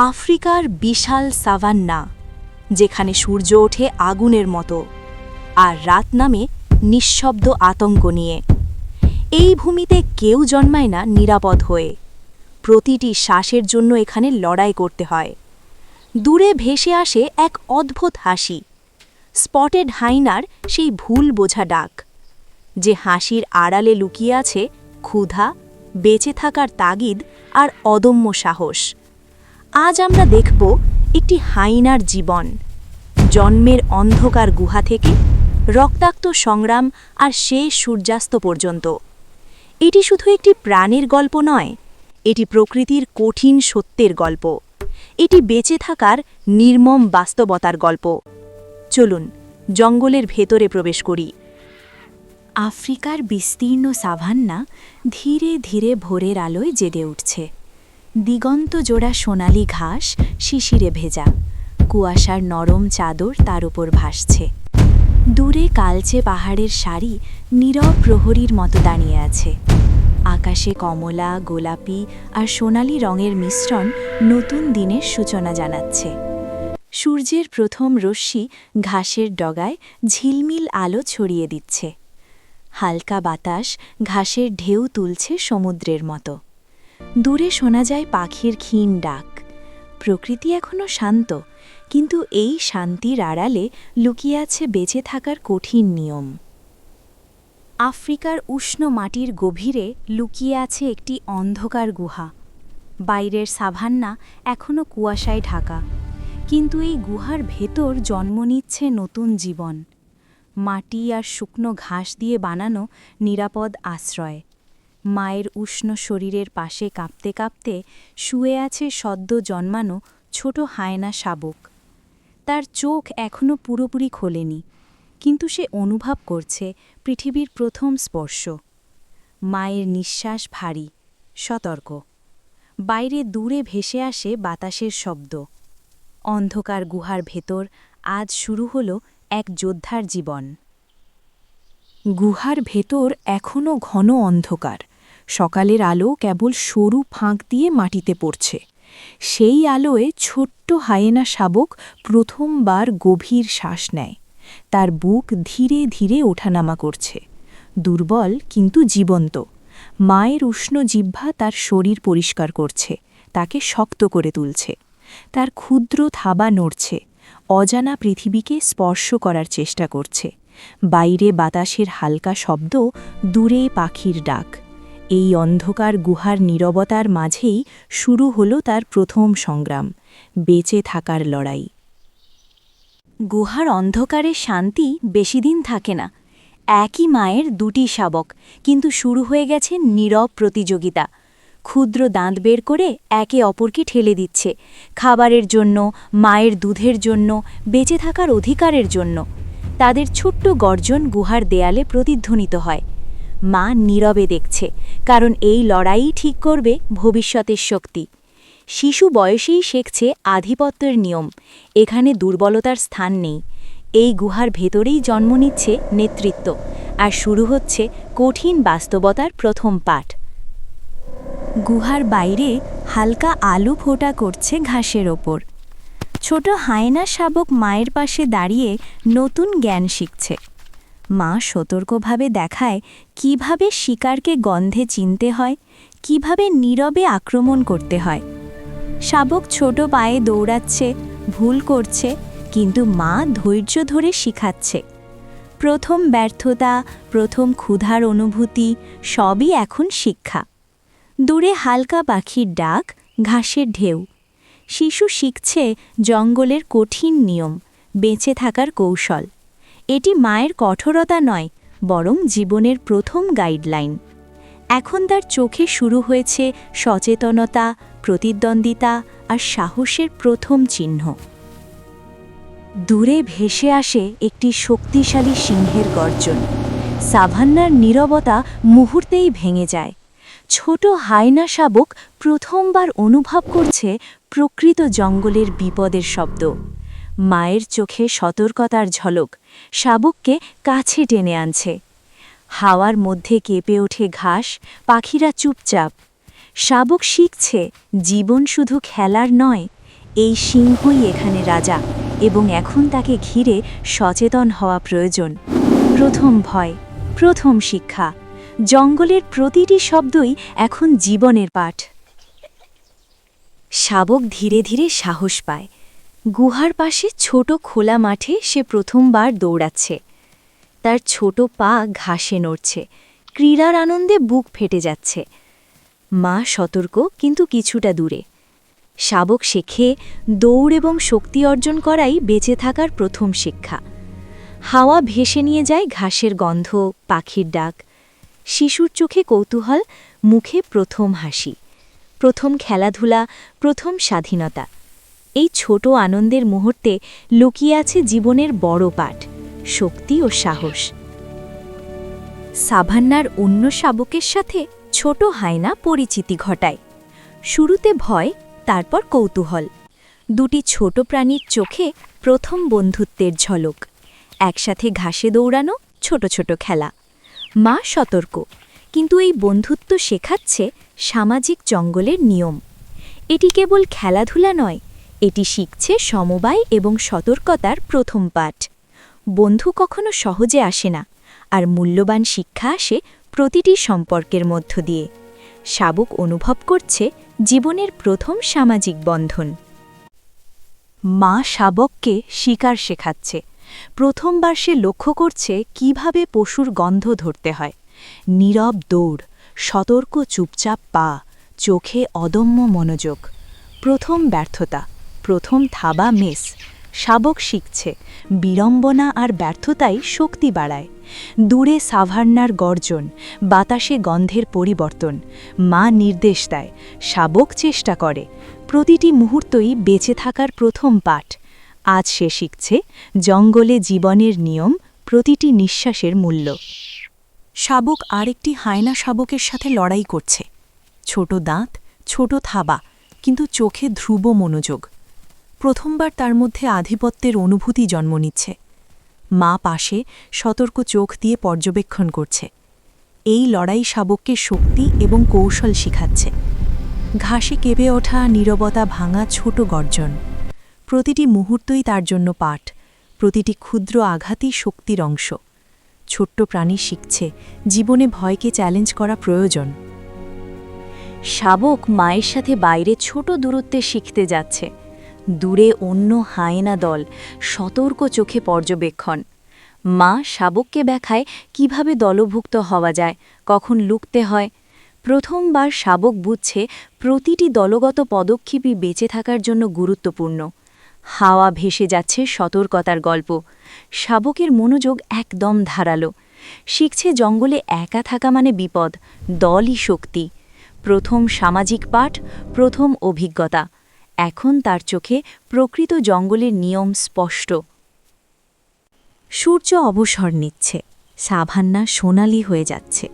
আফ্রিকার বিশাল সাভান্না, যেখানে সূর্য ওঠে আগুনের মতো আর রাত নামে নিঃশব্দ আতঙ্ক নিয়ে। এই ভূমিতে কেউ জন্মায় না নিরাপদ হয়ে। প্রতিটি শ্বাসের জন্য এখানে লড়াই করতে হয়। দূরে ভেসে আসে এক অদ্ভুত হাসি, স্পটেড হাইনার সেই ভুল বোঝা ডাক, যে হাসির আড়ালে লুকিয়ে আছে ক্ষুধা, বেঁচে থাকার তাগিদ আর অদম্য সাহস। আজ আমরা দেখব একটি হাইনার জীবন, জন্মের অন্ধকার গুহা থেকে রক্তাক্ত সংগ্রাম আর শেষ সূর্যাস্ত পর্যন্ত। এটি শুধু একটি প্রাণের গল্প নয়, এটি প্রকৃতির কঠিন সত্যের গল্প। এটি বেঁচে থাকার নির্মম বাস্তবতার গল্প। চলুন জঙ্গলের ভেতরে প্রবেশ করি। আফ্রিকার বিস্তীর্ণ সাভান্না ধীরে ধীরে ভোরের আলোয় জেগে উঠছে। দিগন্ত জোড়া সোনালি ঘাস শিশিরে ভেজা, কুয়াশার নরম চাদর তার উপর ভাসছে। দূরে কালচে পাহাড়ের সারি নীরব প্রহরীর মতো দাঁড়িয়ে আছে। আকাশে কমলা, গোলাপি আর সোনালি রঙের মিশ্রণ নতুন দিনের সূচনা জানাচ্ছে। সূর্যের প্রথম রশ্মি ঘাসের ডগায় ঝিলমিল আলো ছড়িয়ে দিচ্ছে। হালকা বাতাস ঘাসের ঢেউ তুলছে সমুদ্রের মতো। দূরে শোনা যায় পাখির ক্ষীণ ডাক। প্রকৃতি এখনও শান্ত, কিন্তু এই শান্তির আড়ালে লুকিয়ে আছে বেঁচে থাকার কঠিন নিয়ম। আফ্রিকার উষ্ণ মাটির গভীরে লুকিয়ে আছে একটি অন্ধকার গুহা। বাইরের সাভান্না এখনও কুয়াশায় ঢাকা, কিন্তু এই গুহার ভেতর জন্ম নিচ্ছে নতুন জীবন। মাটি আর শুকনো ঘাস দিয়ে বানানো নিরাপদ আশ্রয়। মায়ের উষ্ণ শরীরের পাশে কাঁপতে কাঁপতে শুয়ে আছে সদ্য জন্মানো ছোট হায়না শাবক। তার চোখ এখনও পুরোপুরি খোলেনি, কিন্তু সে অনুভব করছে পৃথিবীর প্রথম স্পর্শ। মায়ের নিঃশ্বাস ভারী, সতর্ক। বাইরে দূরে ভেসে আসে বাতাসের শব্দ। অন্ধকার গুহার ভেতর আজ শুরু হলো এক যোদ্ধার জীবন। গুহার ভেতর এখনও ঘন অন্ধকার। সকালের আলো কেবল সরু ফাঁক দিয়ে মাটিতে পড়ছে। সেই আলোয় ছোট্ট হায়েনা শাবক প্রথমবার গভীর শ্বাস নেয়। তার বুক ধীরে ধীরে ওঠানামা করছে, দুর্বল কিন্তু জীবন্ত। মায়ের উষ্ণ জিহ্বা তার শরীর পরিষ্কার করছে, তাকে শক্ত করে তুলছে। তার ক্ষুদ্র থাবা নড়ছে, অজানা পৃথিবীকে স্পর্শ করার চেষ্টা করছে। বাইরে বাতাসের হালকা শব্দ, দূরে পাখির ডাক। এই অন্ধকার গুহার নীরবতার মাঝেই শুরু হলো তার প্রথম সংগ্রাম, বেঁচে থাকার লড়াই। গুহার অন্ধকারের শান্তি বেশিদিন থাকে না। একই মায়ের দুটি শাবক, কিন্তু শুরু হয়ে গেছে নীরব প্রতিযোগিতা। ক্ষুদ্র দাঁত বের করে একে অপরকে ঠেলে দিচ্ছে, খাবারের জন্য, মায়ের দুধের জন্য, বেঁচে থাকার অধিকারের জন্য। তাদের ছোট্ট গর্জন গুহার দেয়ালে প্রতিধ্বনিত হয়। মা নীরবে দেখছে, কারণ এই লড়াইই ঠিক করবে ভবিষ্যতের শক্তি। শিশু বয়সেই শিখছে আধিপত্যের নিয়ম। এখানে দুর্বলতার স্থান নেই। এই গুহার ভেতরেই জন্ম নিচ্ছে নেতৃত্ব, আর শুরু হচ্ছে কঠিন বাস্তবতার প্রথম পাঠ। গুহার বাইরে হালকা আলো ফোটা করছে ঘাসের ওপর। ছোট হায়না শাবক মায়ের পাশে দাঁড়িয়ে নতুন জ্ঞান শিখছে। মা সতর্কভাবে দেখায় কিভাবে শিকারকে গন্ধে চিনতে হয়, কিভাবে নীরবে আক্রমণ করতে হয়। শাবক ছোট পায়ে দৌড়াচ্ছে, ভুল করছে, কিন্তু মা ধৈর্য ধরে শিখাচ্ছে। প্রথম ব্যর্থতা, প্রথম ক্ষুধার অনুভূতি, সবই এখন শিক্ষা। দূরে হালকা পাখির ডাক, ঘাসের ঢেউ। শিশু শিখছে জঙ্গলের কঠিন নিয়ম, বেঁচে থাকার কৌশল। এটি মায়ের কঠোরতা নয়, বরং জীবনের প্রথম গাইডলাইন। এখন তার চোখে শুরু হয়েছে সচেতনতা, প্রতিদ্বন্দ্বিতা আর সাহসের প্রথম চিহ্ন। দূরে ভেসে আসে একটি শক্তিশালী সিংহের গর্জন। সাভান্নার নীরবতা মুহূর্তেই ভেঙে যায়। ছোট হায়না শাবক প্রথমবার অনুভব করছে প্রকৃত জঙ্গলের বিপদের শব্দ। মায়ের চোখে সতর্কতার ঝলক শাবককে কাছে টেনে আনছে। হাওয়ার মধ্যে কেঁপে ওঠে ঘাস, পাখিরা চুপচাপ। শাবক শিখছে জীবন শুধু খেলার নয়, এই সিংহই এখানে রাজা এবং এখন তাকে ঘিরে সচেতন হওয়া প্রয়োজন। প্রথম ভয়, প্রথম শিক্ষা। জঙ্গলের প্রতিটি শব্দই এখন জীবনের পাঠ। শাবক ধীরে ধীরে সাহস পায়। গুহার পাশে ছোট খোলা মাঠে সে প্রথমবার দৌড়াচ্ছে। তার ছোট পা ঘাসে নড়ছে, ক্রীড়ার আনন্দে বুক ফেটে যাচ্ছে। মা সতর্ক, কিন্তু কিছুটা দূরে। শাবক শেখে দৌড় এবং শক্তি অর্জন করাই বেঁচে থাকার প্রথম শিক্ষা। হাওয়া ভেসে নিয়ে যায় ঘাসের গন্ধ, পাখির ডাক। শিশুর চোখে কৌতূহল, মুখে প্রথম হাসি। প্রথম খেলাধুলা, প্রথম স্বাধীনতা। এই ছোট আনন্দের মুহূর্তে লুকিয়ে আছে জীবনের বড় পাঠ, শক্তি ও সাহস। সাভান্নার অন্য শাবকের সাথে ছোট হায়না পরিচিতি ঘটায়। শুরুতে ভয়, তারপর কৌতূহল। দুটি ছোট প্রাণীর চোখে প্রথম বন্ধুত্বের ঝলক। একসাথে ঘাসে দৌড়ানো, ছোট ছোট খেলা। মা সতর্ক, কিন্তু এই বন্ধুত্ব শেখাচ্ছে সামাজিক জঙ্গলের নিয়ম। এটি কেবল খেলাধুলা নয়, এটি শিখছে সমবায় এবং সতর্কতার প্রথম পাঠ। বন্ধু কখনো সহজে আসে না, আর মূল্যবান শিক্ষা আসে প্রতিটি সম্পর্কের মধ্য দিয়ে। শাবক অনুভব করছে জীবনের প্রথম সামাজিক বন্ধন। মা শাবককে শিকার শেখাচ্ছে। প্রথমবার সে লক্ষ্য করছে কিভাবে পশুর গন্ধ ধরতে হয়। নীরব দৌড়, সতর্ক চুপচাপ পা, চোখে অদম্য মনোযোগ। প্রথম ব্যর্থতা, প্রথম থাবা মিস। শাবক শিখছে বিড়ম্বনা আর ব্যর্থতাই শক্তি বাড়ায়। দূরে সাভান্নার গর্জন, বাতাসে গন্ধের পরিবর্তন। মা নির্দেশ দেয়, শাবক চেষ্টা করে। প্রতিটি মুহূর্তই বেঁচে থাকার প্রথম পাঠ। আজ সে শিখছে জঙ্গলে জীবনের নিয়ম, প্রতিটি নিঃশ্বাসের মূল্য। শাবক আরেকটি হায়না শাবকের সাথে লড়াই করছে। ছোট দাঁত, ছোট থাবা, কিন্তু চোখে ধ্রুব মনোযোগ। প্রথমবার তার মধ্যে আধিপত্যের অনুভূতি জন্ম নিচ্ছে। মা পাশে সতর্ক চোখ দিয়ে পর্যবেক্ষণ করছে। এই লড়াই শাবককে শক্তি এবং কৌশল শিখাচ্ছে। ঘাসে কেঁপে ওঠা, নীরবতা ভাঙা ছোট গর্জন। প্রতিটি মুহূর্তই তার জন্য পাঠ, প্রতিটি ক্ষুদ্র আঘাতই শক্তির অংশ। ছোট্ট প্রাণী শিখছে জীবনে ভয়কে চ্যালেঞ্জ করা প্রয়োজন। শাবক মায়ের সাথে বাইরে ছোট দূরত্বে শিখতে যাচ্ছে। দূরে অন্য হায়না দল, সতর্ক চোখে পর্যবেক্ষণ। মা শাবককে দেখায় কিভাবে দলভুক্ত হওয়া যায়, কখন লুকতে হয়। প্রথমবার শাবক বুঝছে প্রতিটি দলগত পদক্ষেপই বেঁচে থাকার জন্য গুরুত্বপূর্ণ। হাওয়া ভেসে যাচ্ছে সতর্কতার গল্প। শাবকের মনোযোগ একদম ধারালো। শিখছে জঙ্গলে একা থাকা মানে বিপদ, দলই শক্তি। প্রথম সামাজিক পাঠ, প্রথম অভিজ্ঞতা। এখন তার চোখে প্রকৃত জঙ্গলের নিয়ম স্পষ্ট। সূর্য অবসর নিচ্ছে, সাভান্না সোনালি হয়ে যাচ্ছে।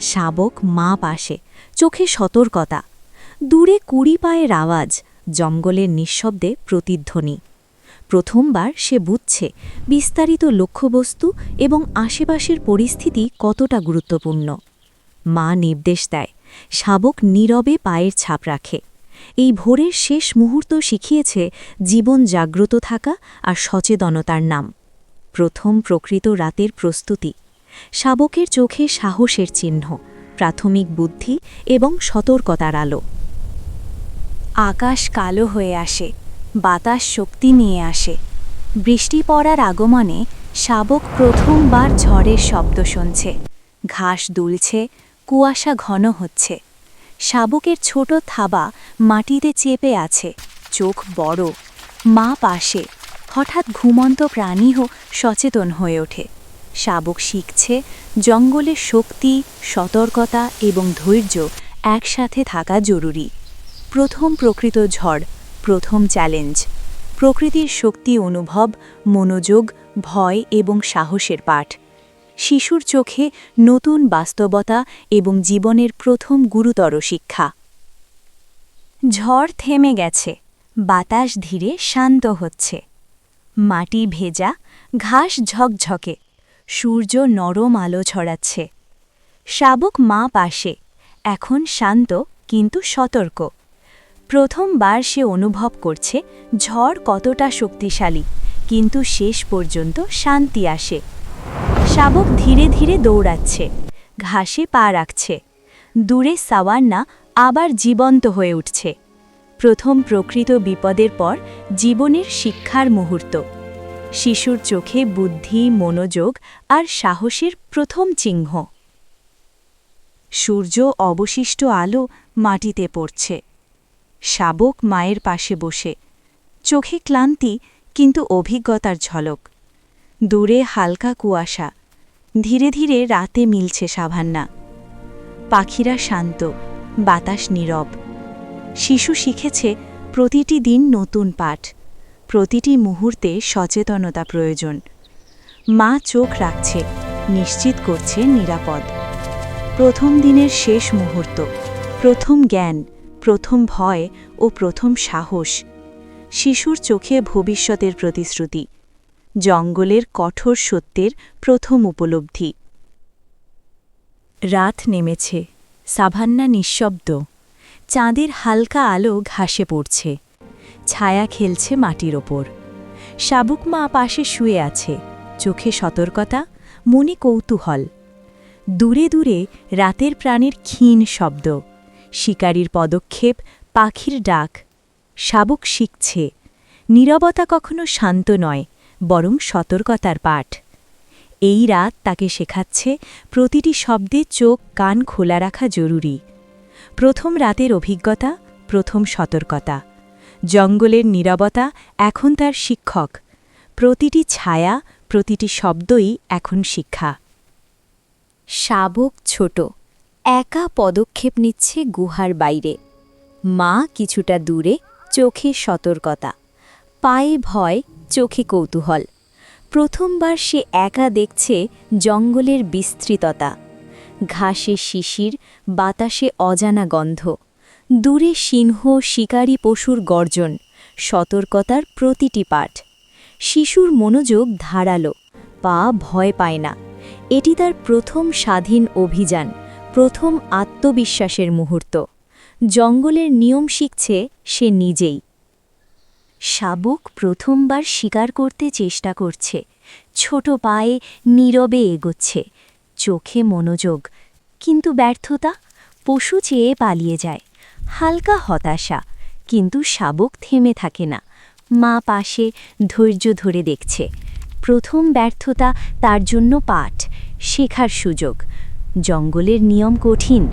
শাবক মা পাশে, চোখে সতর্কতা। দূরে কুড়ি পায়ের আওয়াজ, জঙ্গলের নিঃশব্দে প্রতিধ্বনি। প্রথমবার সে বুঝছে বিস্তারিত লক্ষ্যবস্তু এবং আশেপাশের পরিস্থিতি কতটা গুরুত্বপূর্ণ। মা নির্দেশ দেয়, শাবক নীরবে পায়ের ছাপ রাখে। এই ভোরের শেষ মুহূর্ত শিখিয়েছে জীবন জাগ্রত থাকা আর সচেতনতার নাম। প্রথম প্রকৃত রাতের প্রস্তুতি। শাবকের চোখে সাহসের চিহ্ন, প্রাথমিক বুদ্ধি এবং সতর্কতার আলো। আকাশ কালো হয়ে আসে, বাতাস শক্তি নিয়ে আসে। বৃষ্টি পড়ার আগমনে শাবক প্রথমবার ঝড়ের শব্দ শুনছে। ঘাস দুলছে, কুয়াশা ঘন হচ্ছে। শাবকের ছোট থাবা মাটিতে চেপে আছে, চোখ বড়। মা পাশে। হঠাৎ ঘুমন্ত প্রাণীও সচেতন হয়ে ওঠে। শাবক শিখছে জঙ্গলের শক্তি, সতর্কতা এবং ধৈর্য একসাথে থাকা জরুরি। প্রথম প্রকৃত ঝড়, প্রথম চ্যালেঞ্জ। প্রকৃতির শক্তি অনুভব, মনোযোগ, ভয় এবং সাহসের পাঠ। শিশুর চোখে নতুন বাস্তবতা এবং জীবনের প্রথম গুরুতর শিক্ষা। ঝড় থেমে গেছে, বাতাস ধীরে শান্ত হচ্ছে। মাটি ভেজা, ঘাস ঝকঝকে, সূর্য নরম আলো ছড়াচ্ছে। শাবক মা পাশে, এখন শান্ত কিন্তু সতর্ক। প্রথমবার সে অনুভব করছে ঝড় কতটা শক্তিশালী, কিন্তু শেষ পর্যন্ত শান্তি আসে। শাবক ধীরে ধীরে দৌড়াচ্ছে, ঘাসে পা রাখছে। দূরে সাওয়ান্না আবার জীবন্ত হয়ে উঠছে। প্রথম প্রকৃত বিপদের পর জীবনের শিক্ষার মুহূর্ত। শিশুর চোখে বুদ্ধি, মনোযোগ আর সাহসের প্রথম চিহ্ন। সূর্য অবশিষ্ট আলো মাটিতে পড়ছে। শাবক মায়ের পাশে বসে, চোখে ক্লান্তি কিন্তু অভিজ্ঞতার ঝলক। দূরে হালকা কুয়াশা, ধীরে ধীরে রাতে মিলছে সাভান্না। পাখিরা শান্ত, বাতাস নীরব। শিশু শিখেছে প্রতিটি দিন নতুন পাঠ, প্রতিটি মুহূর্তে সচেতনতা প্রয়োজন। মা চোখ রাখছে, নিশ্চিত করছে নিরাপদ। প্রথম দিনের শেষ মুহূর্ত, প্রথম জ্ঞান, প্রথম ভয় ও প্রথম সাহস। শিশুর চোখে ভবিষ্যতের প্রতিশ্রুতি, জঙ্গলের কঠোর সত্যের প্রথম উপলব্ধি। রাত নেমেছে, সাভান্না নিঃশব্দ। চাঁদের হালকা আলো ঘাসে পড়ছে, ছায়া খেলছে মাটির ওপর। শাবক মা পাশে শুয়ে আছে, চোখে সতর্কতা, মনে কৌতূহল। দূরে দূরে রাতের প্রাণের ক্ষীণ শব্দ, শিকারীর পদক্ষেপ, পাখির ডাক। শাবক শিখছে, নীরবতা কখনো শান্ত নয়, বরং সতর্কতার পাঠ। এই রাত তাকে শেখাচ্ছে প্রতিটি শব্দে চোখ কান খোলা রাখা জরুরি। প্রথম রাতের অভিজ্ঞতা, প্রথম সতর্কতা। জঙ্গলের নীরবতা এখন তার শিক্ষক। প্রতিটি ছায়া, প্রতিটি শব্দই এখন শিক্ষা। শাবক ছোট, একা পদক্ষেপ নিচ্ছে গুহার বাইরে। মা কিছুটা দূরে, চোখে সতর্কতা, পায়ে ভয়, চোখে কৌতূহল। প্রথমবার সে একা দেখছে জঙ্গলের বিস্তৃততা। ঘাসে শিশির, বাতাসে অজানা গন্ধ। দূরে সিংহ, শিকারী পশুর গর্জন, সতর্কতার প্রতিটি পাঠ। শিশুর মনোযোগ ধারালো, পা ভয় পায় না। এটি তার প্রথম স্বাধীন অভিযান, প্রথম আত্মবিশ্বাসের মুহূর্ত। জঙ্গলের নিয়ম শিখছে সে নিজেই। শাবক প্রথমবার শিকার করতে চেষ্টা করছে, ছোট পায়ে নীরবে এগোচ্ছে, চোখে মনোযোগ, কিন্তু ব্যর্থতা। পশু চেয়ে পালিয়ে যায়, হালকা হতাশা, কিন্তু শাবক থেমে থাকে না। মা পাশে ধৈর্য ধরে দেখছে। প্রথম ব্যর্থতা তার জন্য পাঠ, শেখার সুযোগ। জঙ্গলের নিয়ম কঠিন,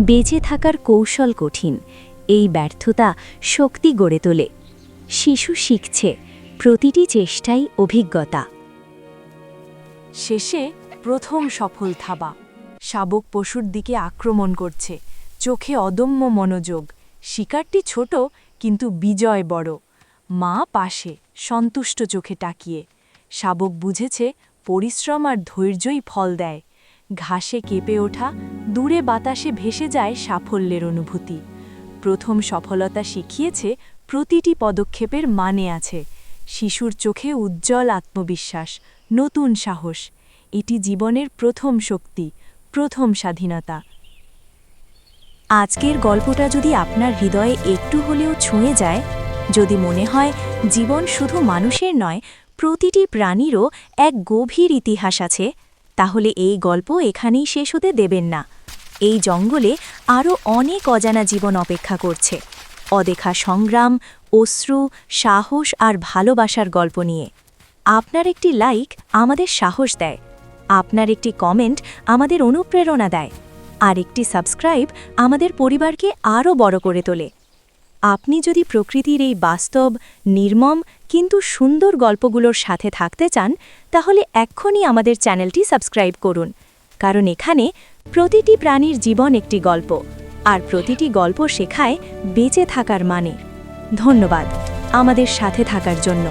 বেঁচে থাকার কৌশল কঠিন। এই ব্যর্থতা শক্তি গড়ে তোলে। শিশু শিখছে, প্রতিটি চেষ্টাই অভিজ্ঞতা। শেষে প্রথম সফল থাবা। শাবক পশুর দিকে আক্রমণ করছে, চোখে অদম্য মনোযোগ। শিকারটি ছোট, কিন্তু বিজয় বড়। মা পাশে, সন্তুষ্ট চোখে তাকিয়ে। শাবক বুঝেছে পরিশ্রম আর ধৈর্যই ফল দেয়। ঘাসে কেঁপে ওঠা, দূরে বাতাসে ভেসে যায় সাফল্যের অনুভূতি। প্রথম সফলতা শিখিয়েছে প্রতিটি পদক্ষেপের মানে আছে। শিশুর চোখে উজ্জ্বল আত্মবিশ্বাস, নতুন সাহস। এটি জীবনের প্রথম শক্তি, প্রথম স্বাধীনতা। আজকের গল্পটা যদি আপনার হৃদয়ে একটু হলেও ছুঁয়ে যায়, যদি মনে হয় জীবন শুধু মানুষের নয়, প্রতিটি প্রাণীরও এক গভীর ইতিহাস আছে, তাহলে এই গল্প এখানেই শেষ হতে দেবেন না। এই জঙ্গলে আরও অনেক অজানা জীবন অপেক্ষা করছে, অদেখা সংগ্রাম, অশ্রু, সাহস আর ভালোবাসার গল্প নিয়ে। আপনার একটি লাইক আমাদের সাহস দেয়, আপনার একটি কমেন্ট আমাদের অনুপ্রেরণা দেয়, আর একটি সাবস্ক্রাইব আমাদের পরিবারকে আরও বড় করে তোলে। আপনি যদি প্রকৃতির এই বাস্তব, নির্মম কিন্তু সুন্দর গল্পগুলোর সাথে থাকতে চান, তাহলে এক্ষুনি আমাদের চ্যানেলটি সাবস্ক্রাইব করুন, কারণ এখানে প্রতিটি প্রাণীর জীবন একটি গল্প, আর প্রতিটি গল্প শেখায় বেঁচে থাকার মানে। ধন্যবাদ আমাদের সাথে থাকার জন্য।